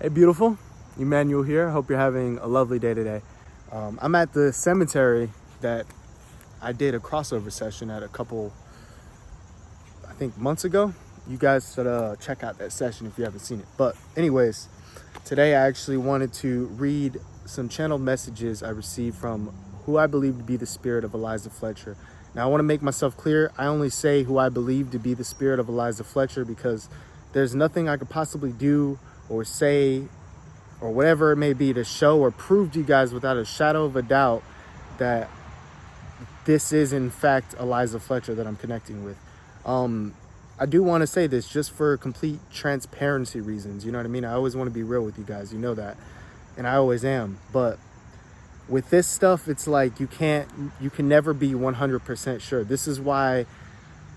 Hey, beautiful. Emmanuel here. Hope you're having a lovely day today. I'm at the cemetery that I did a crossover session at a couple, I think, months ago. You guys should check out that session if you haven't seen it. But anyways, today I actually wanted to read some channeled messages I received from who I believe to be the spirit of Eliza Fletcher. Now, I want to make myself clear. I only say who I believe to be the spirit of Eliza Fletcher because there's nothing I could possibly do or say or whatever it may be to show or prove to you guys without a shadow of a doubt that this is in fact Eliza Fletcher that I'm connecting with. I do want to say this just for complete transparency reasons. You know what I mean? I always want to be real with you guys. You know that. And I always am. But with this stuff, it's like you can never be 100% sure. This is why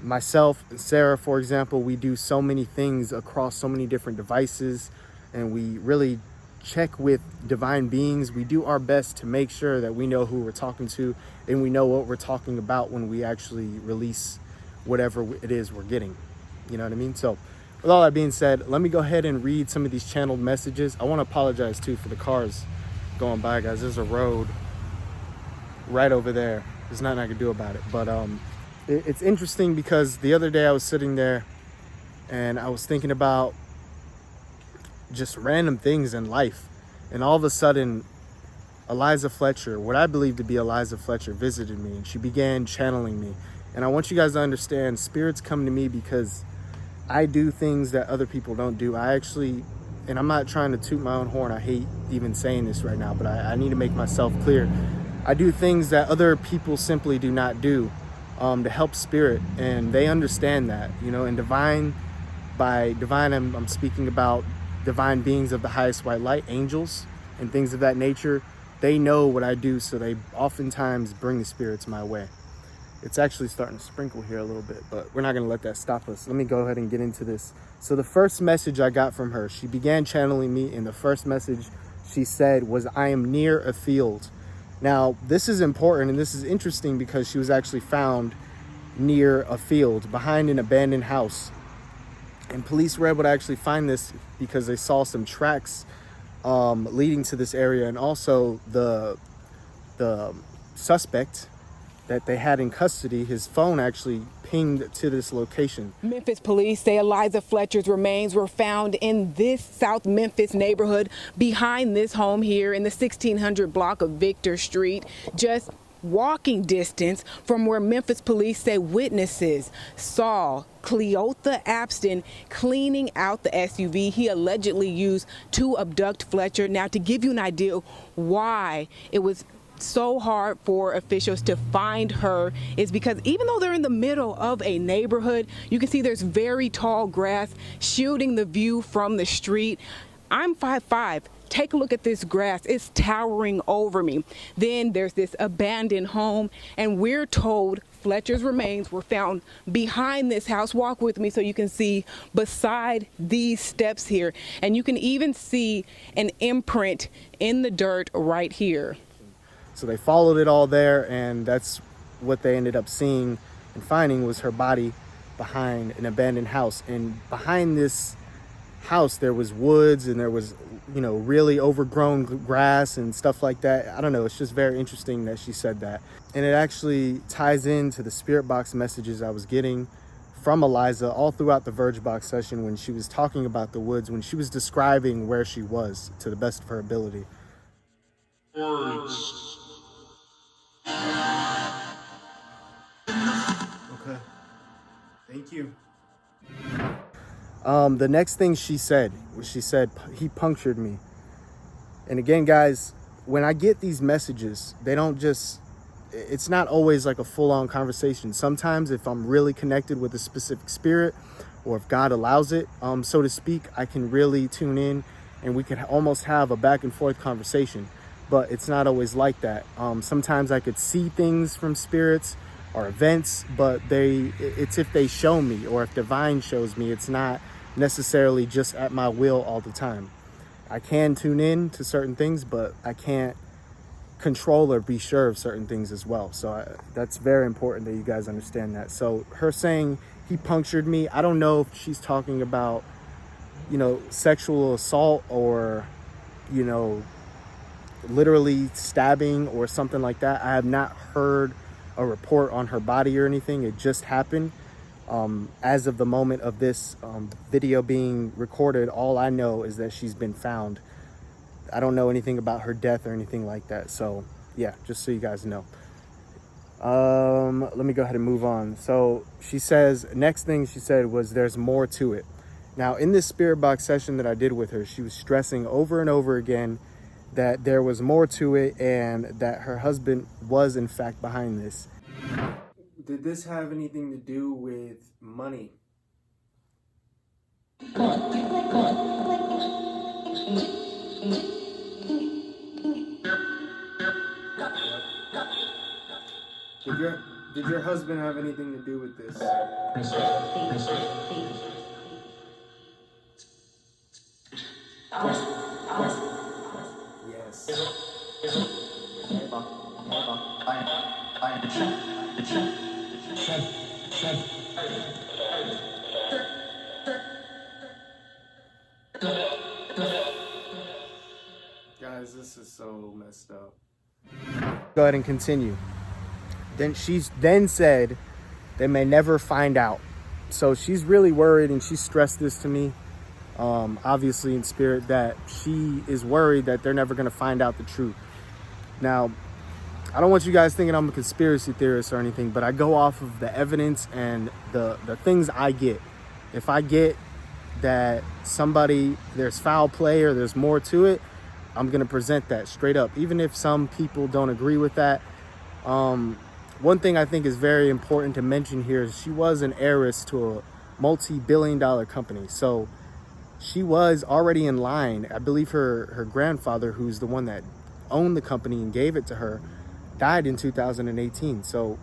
myself and Sarah, for example, we do so many things across so many different devices, and we really check with divine beings. We do our best to make sure that we know who we're talking to and we know what we're talking about when we actually release whatever it is we're getting. You know what I mean? So with all that being said, let me go ahead and read some of these channeled messages. I want to apologize too for the cars going by, guys. There's a road right over there. There's nothing I can do about it. But it's interesting because the other day I was sitting there and I was thinking about just random things in life, and all of a sudden Eliza Fletcher, what I believe to be Eliza Fletcher, visited me and she began channeling me. And I want you guys to understand, spirits come to me because I do things that other people don't do. I actually, and I'm not trying to toot my own horn, I hate even saying this right now, but I need to make myself clear. I do things that other people simply do not do to help spirit, and they understand that, you know. And by divine, I'm speaking about divine beings of the highest white light, angels and things of that nature. They know what I do, so they oftentimes bring the spirits my way. It's actually starting to sprinkle here a little bit, but we're not going to let that stop us. Let me go ahead and get into this. So the first message I got from her, she began channeling me, and the first message she said was, "I am near a field." Now, this is important and this is interesting because she was actually found near a field behind an abandoned house. And police were able to actually find this because they saw some tracks leading to this area, and also the suspect that they had in custody, his phone actually pinged to this location. Memphis police say Eliza Fletcher's remains were found in this South Memphis neighborhood behind this home here in the 1600 block of Victor Street, just walking distance from where Memphis police say witnesses saw Cleotha Abston cleaning out the SUV he allegedly used to abduct Fletcher. Now, to give you an idea why it was so hard for officials to find her is because even though they're in the middle of a neighborhood, you can see there's very tall grass shielding the view from the street. I'm 5'5". Take a look at this grass. It's towering over me. Then there's this abandoned home, and we're told Fletcher's remains were found behind this house. Walk with me so you can see beside these steps here, and you can even see an imprint in the dirt right here. So they followed it all there, and that's what they ended up seeing and finding was her body behind an abandoned house. And behind this house there was woods, and there was, you know, really overgrown grass and stuff like that. I don't know, it's just very interesting that she said that. And it actually ties into the spirit box messages I was getting from Eliza all throughout the Verge Box session when she was talking about the woods, when she was describing where she was to the best of her ability. Okay, thank you. The next thing she said was, he punctured me. And again, guys, when I get these messages, it's not always like a full-on conversation. Sometimes if I'm really connected with a specific spirit, or if God allows it, so to speak, I can really tune in and we can almost have a back and forth conversation. But it's not always like that. Sometimes I could see things from spirits or events, but it's if they show me, or if divine shows me. It's not necessarily just at my will all the time. I can tune in to certain things, but I can't control or be sure of certain things as well. So that's very important that you guys understand that. So her saying he punctured me, I don't know if she's talking about sexual assault or, literally stabbing or something like that. I have not heard a report on her body or anything. It just happened. As of the moment of this video being recorded, all I know is that she's been found. I don't know anything about her death or anything like that. So yeah, just so you guys know. Let me go ahead and move on. So she says, next thing she said was, there's more to it. Now, in this spirit box session that I did with her, she was stressing over and over again that there was more to it and that her husband was in fact behind this. Did this have anything to do with money? Did your husband have anything to do with this? Guys, this is so messed up. Go ahead and continue. Then she said they may never find out. So she's really worried, and she stressed this to me, obviously in spirit, that she is worried that they're never going to find out the truth. Now, I don't want you guys thinking I'm a conspiracy theorist or anything, but I go off of the evidence and the things I get. If I get that there's foul play or there's more to it, I'm going to present that straight up, even if some people don't agree with that. One thing I think is very important to mention here is she was an heiress to a multi-billion-dollar company. So she was already in line. I believe her grandfather, who's the one that owned the company and gave it to her, died in 2018. So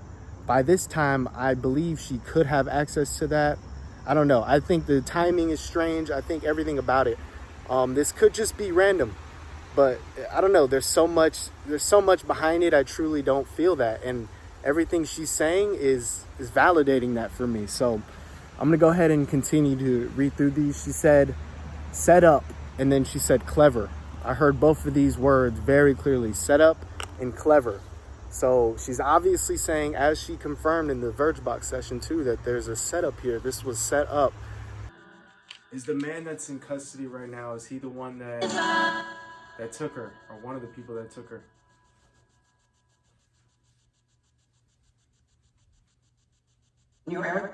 by this time, I believe she could have access to that. I don't know. I think the timing is strange. I think everything about it. This could just be random, but I don't know. There's so much behind it. I truly don't feel that. And everything she's saying is validating that for me. So I'm gonna go ahead and continue to read through these. She said, set up, and then she said clever. I heard both of these words very clearly, set up and clever. So she's obviously saying, as she confirmed in the Verge Box session too, that there's a setup here. This was set up. Is the man that's in custody right now, is he the one that took her, or one of the people that took her? New Eric?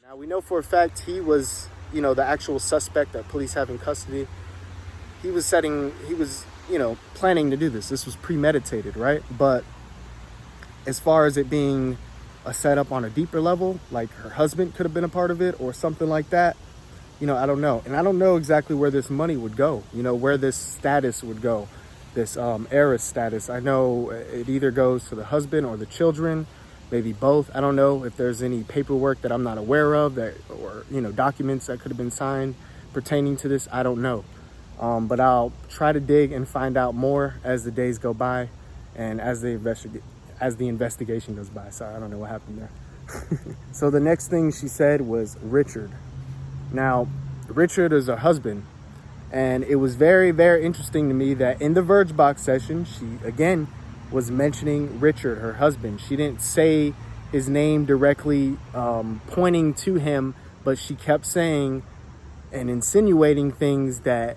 Now we know for a fact he was, the actual suspect that police have in custody. He was planning to do this. This was premeditated, right? But as far as it being a setup on a deeper level, like her husband could have been a part of it or something like that, I don't know. And I don't know exactly where this money would go, where this status would go, this heiress status. I know it either goes to the husband or the children, maybe both. I don't know if there's any paperwork that I'm not aware of or documents that could have been signed pertaining to this. I don't know. But I'll try to dig and find out more as the days go by and as the investigation goes by. Sorry, I don't know what happened there. So the next thing she said was Richard. Now, Richard is her husband, and it was very, very interesting to me that in the Verge Box session, she again was mentioning Richard, her husband. She didn't say his name directly, pointing to him, but she kept saying and insinuating things that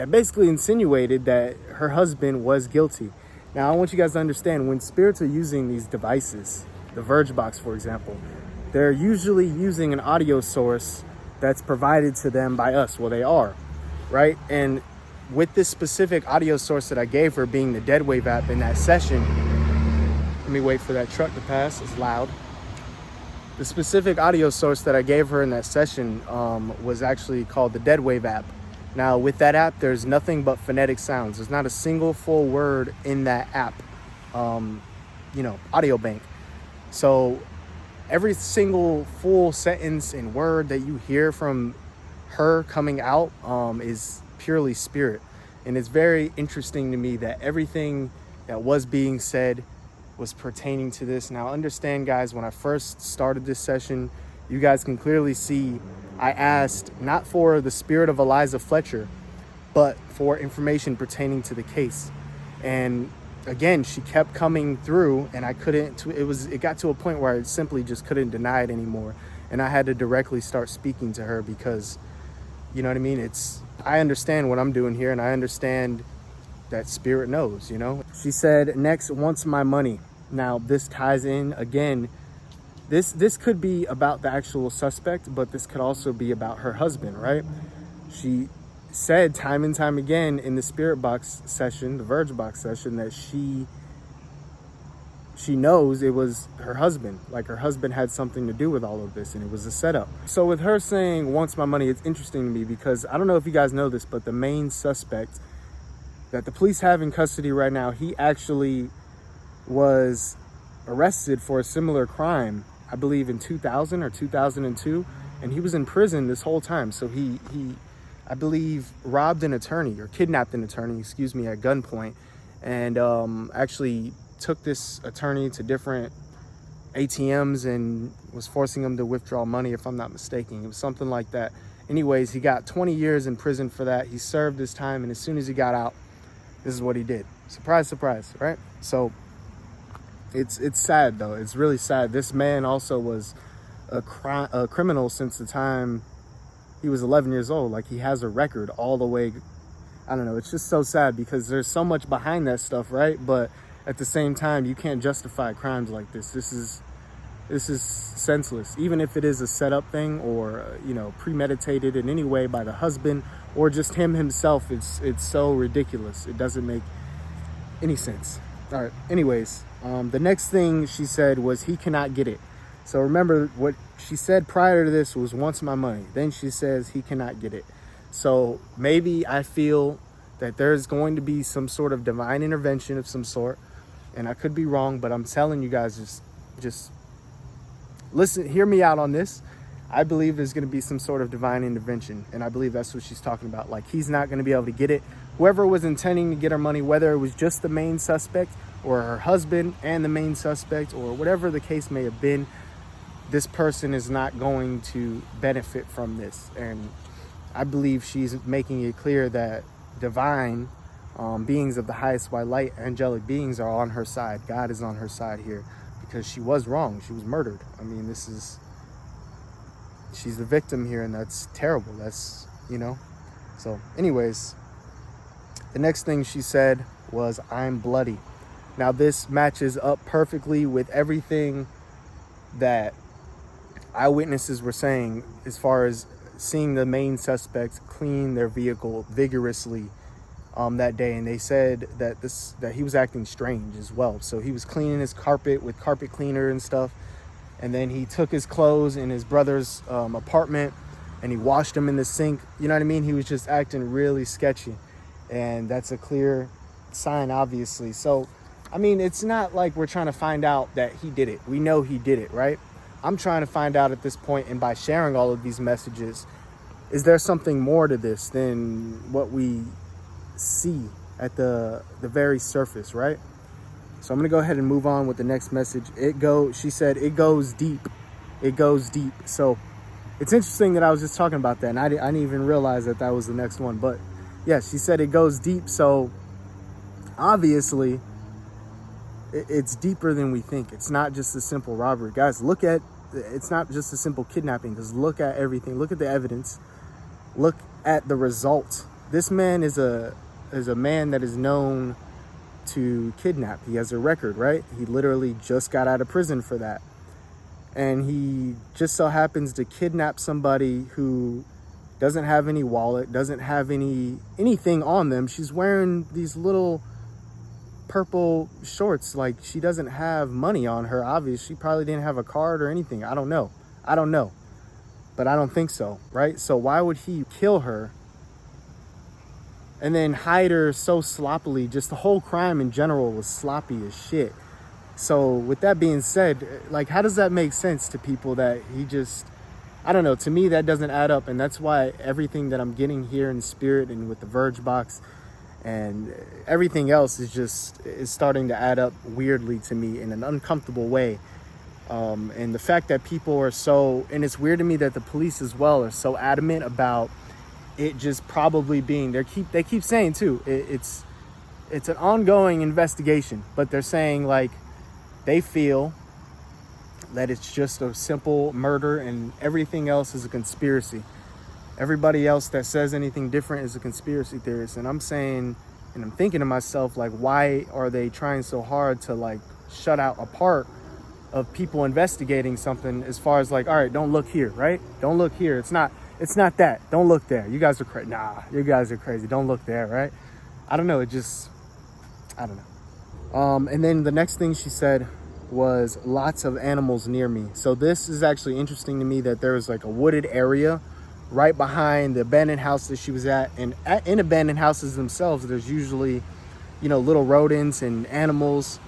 basically insinuated that her husband was guilty. Now, I want you guys to understand, when spirits are using these devices, the Verge Box, for example, they're usually using an audio source that's provided to them by us. Well, they are, right? And with this specific audio source that I gave her, being the Dead Wave app in that session, let me wait for that truck to pass, it's loud. The specific audio source that I gave her in that session was actually called the Dead Wave app. Now, with that app, there's nothing but phonetic sounds. There's not a single full word in that app, audio bank. So every single full sentence and word that you hear from her coming out is purely spirit. And it's very interesting to me that everything that was being said was pertaining to this. Now understand, guys, when I first started this session, you guys can clearly see I asked not for the spirit of Eliza Fletcher, but for information pertaining to the case. And again, she kept coming through, and I couldn't, it got to a point where I simply just couldn't deny it anymore. And I had to directly start speaking to her because, you know what I mean? I understand what I'm doing here, and I understand that spirit knows, you know? She said, next wants my money. Now this ties in again. This could be about the actual suspect, but this could also be about her husband, right? She said time and time again in the spirit box session, the Verge box session, that she knows it was her husband. Like her husband had something to do with all of this, and it was a setup. So with her saying wants my money, it's interesting to me because I don't know if you guys know this, but the main suspect that the police have in custody right now, he actually was arrested for a similar crime, I believe in 2000 or 2002, and he was in prison this whole time. So he I believe robbed an attorney or kidnapped an attorney, excuse me, at gunpoint, and actually took this attorney to different ATMs and was forcing him to withdraw money, if I'm not mistaken. It was something like that. Anyways, he got 20 years in prison for that. He served his time, and as soon as he got out, this is what he did. Surprise, surprise, right? So it's sad, though. It's really sad. This man also was a criminal since the time he was 11 years old. Like, he has a record all the way. I don't know. It's just so sad because there's so much behind that stuff, right? But at the same time, you can't justify crimes like this. This is senseless. Even if it is a setup thing or, you know, premeditated in any way by the husband or just him himself, it's so ridiculous. It doesn't make any sense. All right. Anyways, the next thing she said was he cannot get it. So remember what she said prior to this was wants my money. Then she says he cannot get it. So maybe I feel that there's going to be some sort of divine intervention of some sort. And I could be wrong, but I'm telling you guys, just listen, hear me out on this. I believe there's going to be some sort of divine intervention. And I believe that's what she's talking about. Like, he's not going to be able to get it. Whoever was intending to get her money, whether it was just the main suspect or her husband and the main suspect or whatever the case may have been, this person is not going to benefit from this. And I believe she's making it clear that divine beings of the highest white light, angelic beings, are on her side. God is on her side here because she was wrong. She was murdered. I mean, she's the victim here, and that's terrible. That's, you know. So anyways, the next thing she said was, I'm bloody. Now this matches up perfectly with everything that eyewitnesses were saying as far as seeing the main suspects clean their vehicle vigorously that day, and they said that he was acting strange as well. So he was cleaning his carpet with carpet cleaner and stuff, and then he took his clothes in his brother's apartment and he washed them in the sink. You know what I mean? He was just acting really sketchy, and that's a clear sign, obviously. So I mean, it's not like we're trying to find out that he did it. We know he did it, right? I'm trying to find out at this point, and by sharing all of these messages, is there something more to this than what we see at the very surface, right? So I'm gonna go ahead and move on with the next message. She said it goes deep. It goes deep. So it's interesting that I was just talking about that, and I didn't even realize that was the next one. But yeah, she said it goes deep. So obviously it's deeper than we think. It's not just a simple robbery. Guys, it's not just a simple kidnapping, because look at everything. Look at the evidence. Look at the result. This man is a man that is known to kidnap. He has a record, right? He literally just got out of prison for that. And he just so happens to kidnap somebody who doesn't have any wallet, doesn't have anything on them. She's wearing these little purple shorts. Like, she doesn't have money on her. Obviously, she probably didn't have a card or anything. I don't know. But I don't think so, right? So why would he kill her and then hide her so sloppily? Just the whole crime in general was sloppy as shit. So with that being said, like, how does that make sense to people that he just, I don't know, to me that doesn't add up. And that's why everything that I'm getting here in spirit and with the Verge box And everything else is starting to add up weirdly to me in an uncomfortable way. And the fact that people are and it's weird to me that the police as well are so adamant about it just probably being, they keep saying too, it's an ongoing investigation, but they're saying like they feel that it's just a simple murder and everything else is a conspiracy. Everybody else that says anything different is a conspiracy theorist. And I'm saying, and I'm thinking to myself, like, why are they trying so hard to like shut out a part of people investigating something, as far as like, all right, don't look here, right? Don't look here. It's not that. Don't look there. You guys are crazy. Nah, you guys are crazy. Don't look there, right? I don't know. I don't know. And then the next thing she said was lots of animals near me. So this is actually interesting to me, that there was like a wooded area right behind the abandoned house that she was at. And in abandoned houses themselves, there's usually, little rodents and animals.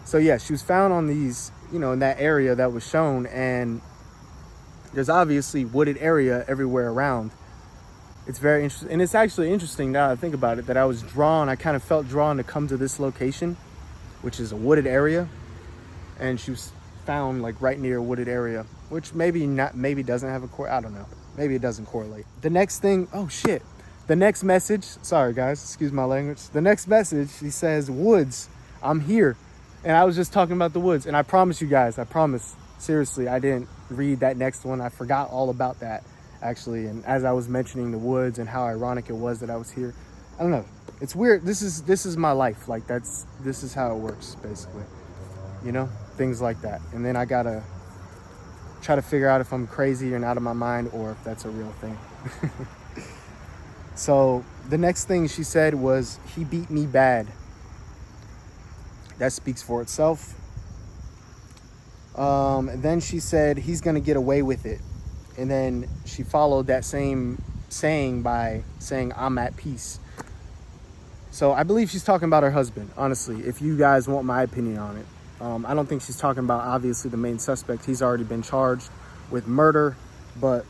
So yeah, she was found on these, in that area that was shown, and there's obviously wooded area everywhere around. It's very interesting. And it's actually interesting now that I think about it, that I kind of felt drawn to come to this location, which is a wooded area. And she was found like right near a wooded area, which maybe doesn't have I don't know. Maybe it doesn't correlate. The next thing, the next message, sorry guys, excuse my language. The next message, she says, woods, I'm here. And I was just talking about the woods. And I promise you guys, seriously, I didn't read that next one. I forgot all about that, actually. And as I was mentioning the woods and how ironic it was that I was here, I don't know. It's weird. This is my life. Like this is how it works, basically. Things like that. And then I gotta try to figure out if I'm crazy and out of my mind, or if that's a real thing. So the next thing she said was, he beat me bad. That speaks for itself. And then she said, he's gonna get away with it. And then she followed that same saying by saying, I'm at peace. So I believe she's talking about her husband, honestly, if you guys want my opinion on it. I don't think she's talking about, obviously, the main suspect. He's already been charged with murder, but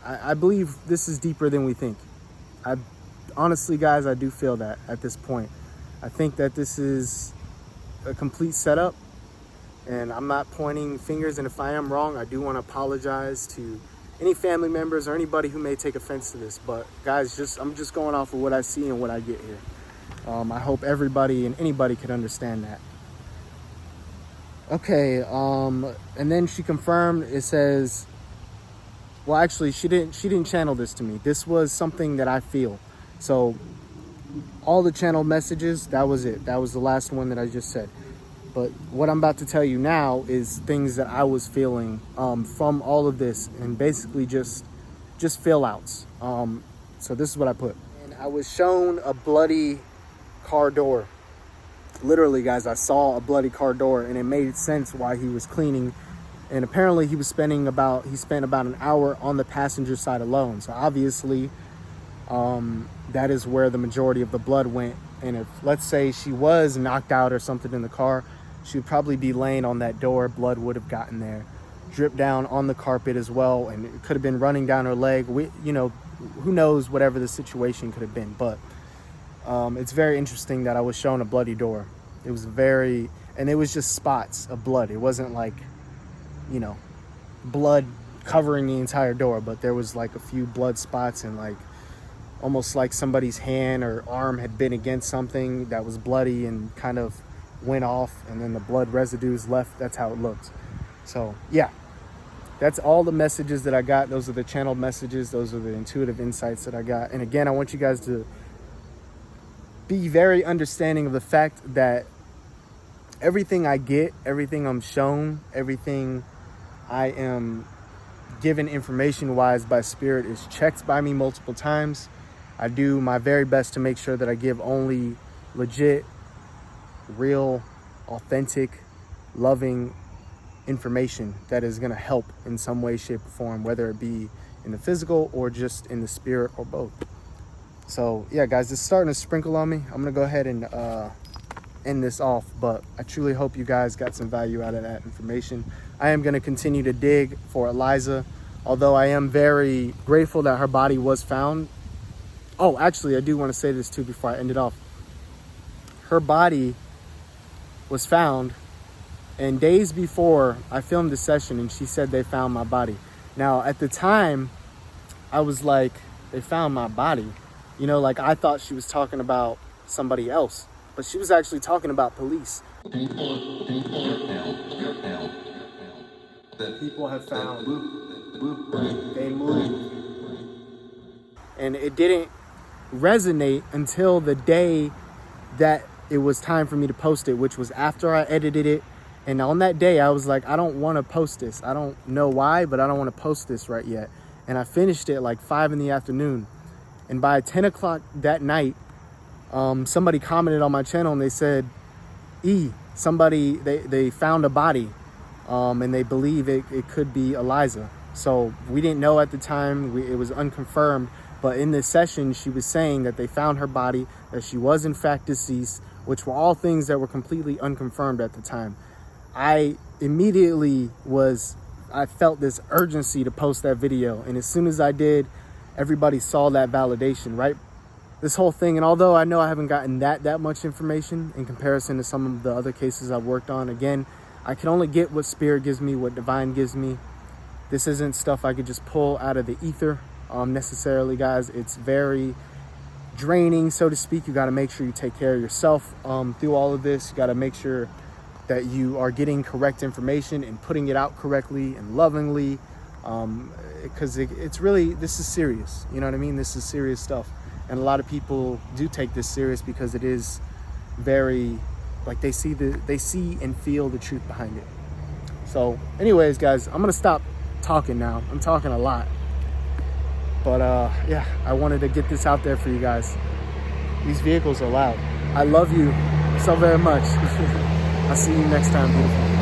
I believe this is deeper than we think. Honestly, guys, I do feel that at this point. I think that this is a complete setup, and I'm not pointing fingers, and if I am wrong, I do want to apologize to any family members or anybody who may take offense to this. But guys, I'm just going off of what I see and what I get here. I hope everybody and anybody could understand that. Okay, and then she confirmed, it says, well, actually, she didn't channel this to me. This was something that I feel. So all the channel messages, that was it. That was the last one that I just said. But what I'm about to tell you now is things that I was feeling from all of this, and basically just fill outs. So this is what I put. And I was shown a bloody car door. Literally, guys, I saw a bloody car door, and it made sense why he was cleaning. And apparently he spent about an hour on the passenger side alone. So obviously, that is where the majority of the blood went. And if, let's say, she was knocked out or something in the car, she would probably be laying on that door. Blood would have gotten there, dripped down on the carpet as well, and it could have been running down her leg. Who knows, whatever the situation could have been. But it's very interesting that I was shown a bloody door. It was and it was just spots of blood. It wasn't like, blood covering the entire door, but there was like a few blood spots, and like almost like somebody's hand or arm had been against something that was bloody and kind of went off, and then the blood residues left. That's how it looked. So yeah, that's all the messages that I got. Those are the channeled messages. Those are the intuitive insights that I got. And again, I want you guys to be very understanding of the fact that everything I get, everything I'm shown, everything I am given information wise by Spirit is checked by me multiple times. I do my very best to make sure that I give only legit, real, authentic, loving information that is going to help in some way, shape, or form, whether it be in the physical or just in the spirit or both. So yeah, guys, it's starting to sprinkle on me. I'm going to go ahead and end this off, but I truly hope you guys got some value out of that information. I am going to continue to dig for Eliza, although I am very grateful that her body was found. Oh, actually, I do want to say this too before I end it off. her body was found, and days before I filmed the session, and she said they found my body. Now, at the time, I was like, they found my body. You know, like I thought she was talking about somebody else, but she was actually talking about police. People have found, they moved. And it didn't resonate until the day that it was time for me to post it, which was after I edited it. And on that day, I was like, I don't want to post this. I don't know why, but I don't want to post this right yet. And I finished it like 5 in the afternoon. And by 10 o'clock that night, somebody commented on my channel and they said, they found a body, and they believe it could be Eliza. So we didn't know at the time, it was unconfirmed. But in this session, she was saying that they found her body, that she was in fact deceased, which were all things that were completely unconfirmed at the time. I immediately I felt this urgency to post that video. And as soon as I did, everybody saw that validation, right? This whole thing, and although I know I haven't gotten that much information in comparison to some of the other cases I've worked on, again, I can only get what Spirit gives me, what Divine gives me. This isn't stuff I could just pull out of the ether necessarily, guys. It's very draining, so to speak. You got to make sure you take care of yourself through all of this. You got to make sure that you are getting correct information and putting it out correctly and lovingly, because it's really, this is serious. You know what I mean? This is serious stuff. And a lot of people do take this serious because it is very, like, they see and feel the truth behind it. So anyways, guys, I'm gonna stop talking now. I'm talking a lot, but yeah, I wanted to get this out there for you guys. These vehicles are loud. I love you so very much. I'll see you next time, beautiful.